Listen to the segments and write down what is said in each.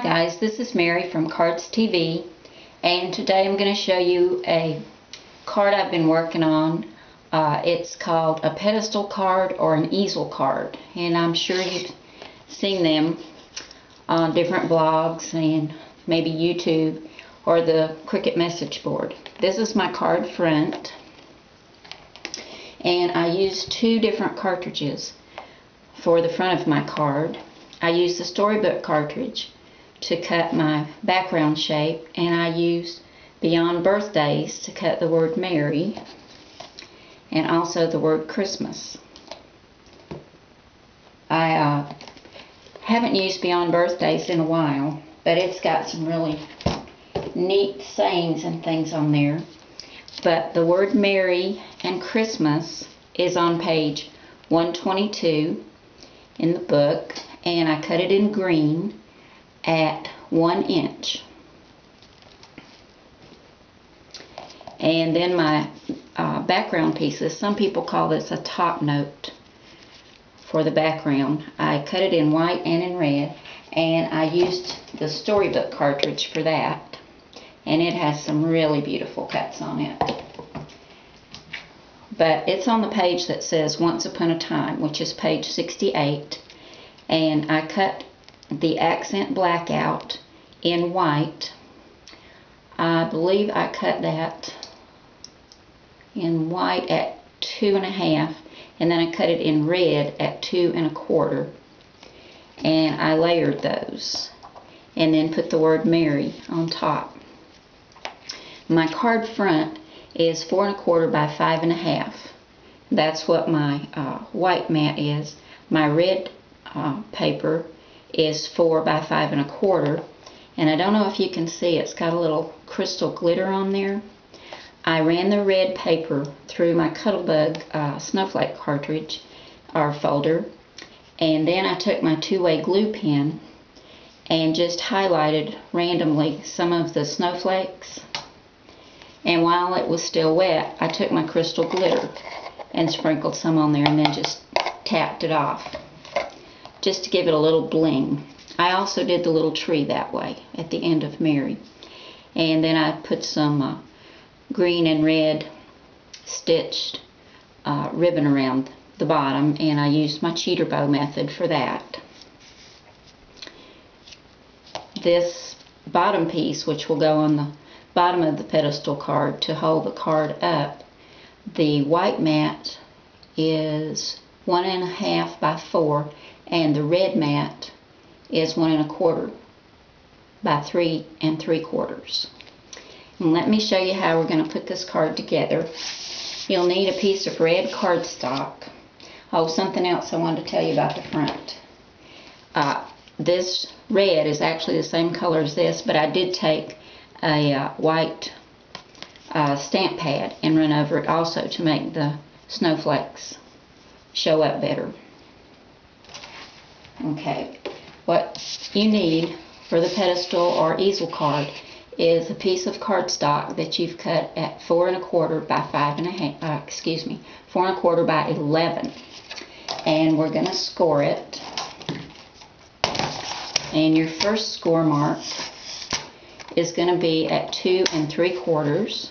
guys, this is Mary from Cards TV, and today I'm going to show you a card I've been working on. It's called a pedestal card or an easel card, and I'm sure you've seen them on different blogs and maybe YouTube or the Cricut message board. This is my card front, and I used two different cartridges for the front of my card. I used the storybook cartridge to cut my background shape, and I used Beyond Birthdays to cut the word Merry and also the word Christmas. I haven't used Beyond Birthdays in a while, but it's got some really neat sayings and things on there. But the word Merry and Christmas is on page 122 in the book, and I cut it in green at 1 inch. And then my background pieces, some people call this a top note for the background. I cut it in white and in red, and I used the storybook cartridge for that, and it has some really beautiful cuts on it. But it's on the page that says Once Upon a Time, which is page 68, and I cut the accent blackout in white. I believe I cut that in white at 2.5, and then I cut it in red at 2 1/4, and I layered those and then put the word Merry on top. My card front is 4 1/4 by 5 1/2. That's what my white mat is. My red paper is 4 by 5 1/4, and I don't know if you can see, it's got a little crystal glitter on there. I ran the red paper through my Cuttlebug snowflake cartridge or folder, and then I took my two-way glue pen and just highlighted randomly some of the snowflakes, and while it was still wet I took my crystal glitter and sprinkled some on there and then just tapped it off, just to give it a little bling. I also did the little tree that way at the end of Merry. And then I put some green and red stitched ribbon around the bottom, and I used my cheater bow method for that. This bottom piece, which will go on the bottom of the pedestal card to hold the card up, the white mat is 1 1/2 by 4, and the red mat is 1 1/4 by 3 3/4. And let me show you how we're going to put this card together. You'll need a piece of red cardstock. Oh, something else I wanted to tell you about the front. This red is actually the same color as this, but I did take a white stamp pad and run over it also to make the snowflakes show up better. Okay, what you need for the pedestal or easel card is a piece of cardstock that you've cut at 4 1/4 by 5 1/2, 4 1/4 by 11, and we're going to score it. And your first score mark is going to be at 2 3/4.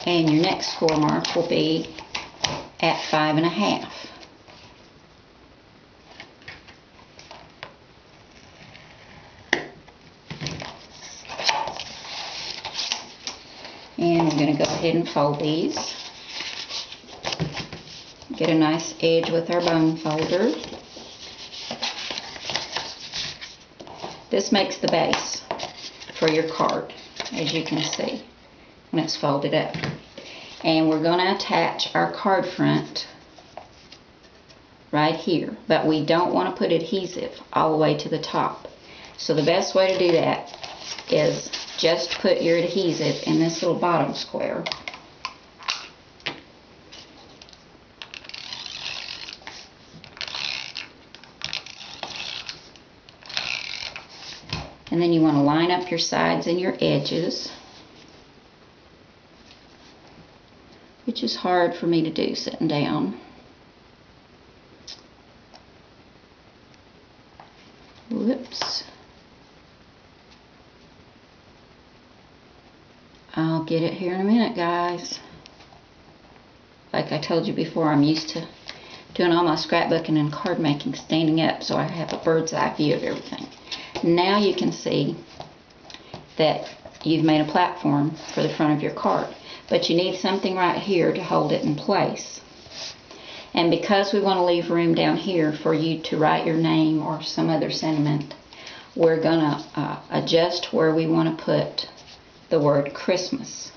And your next score mark will be at 5 1/2. And we're going to go ahead and fold these. Get a nice edge with our bone folder. This makes the base for your card, as you can see, when it's folded up. And we're going to attach our card front right here, but we don't want to put adhesive all the way to the top. So the best way to do that is just put your adhesive in this little bottom square. And then you want to line up your sides and your edges. which is hard for me to do sitting down. Whoops. I'll get it here in a minute, guys. Like I told you before, I'm used to doing all my scrapbooking and card making standing up, so I have a bird's eye view of everything. Now you can see that you've made a platform for the front of your card, but you need something right here to hold it in place. And because we want to leave room down here for you to write your name or some other sentiment, we're going to adjust where we want to put the word Christmas.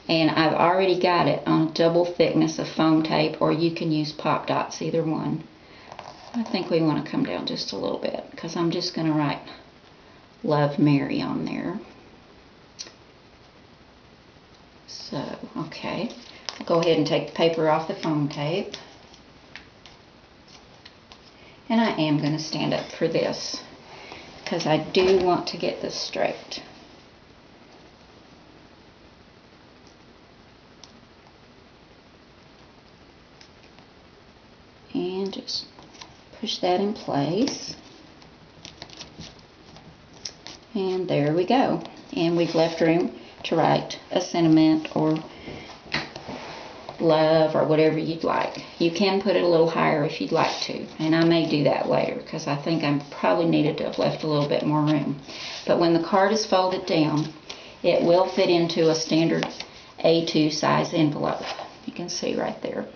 And I've already got it on a double thickness of foam tape, or you can use pop dots, either one. I think we want to come down just a little bit because I'm just going to write Love Mary on there. So, okay. I'll go ahead and take the paper off the foam tape. And I am going to stand up for this because I do want to get this straight. And just push that in place. And there we go. And we've left room to write a sentiment or love or whatever you'd like. You can put it a little higher if you'd like to, and I may do that later because I think I probably needed to have left a little bit more room. But when the card is folded down, it will fit into a standard A2 size envelope. You can see right there.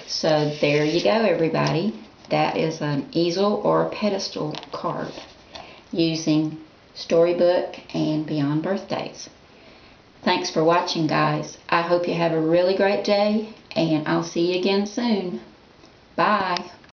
So there you go, everybody. That is an easel or a pedestal card using Storybook and Beyond Birthdays. Thanks for watching, guys. I hope you have a really great day, and I'll see you again soon. Bye.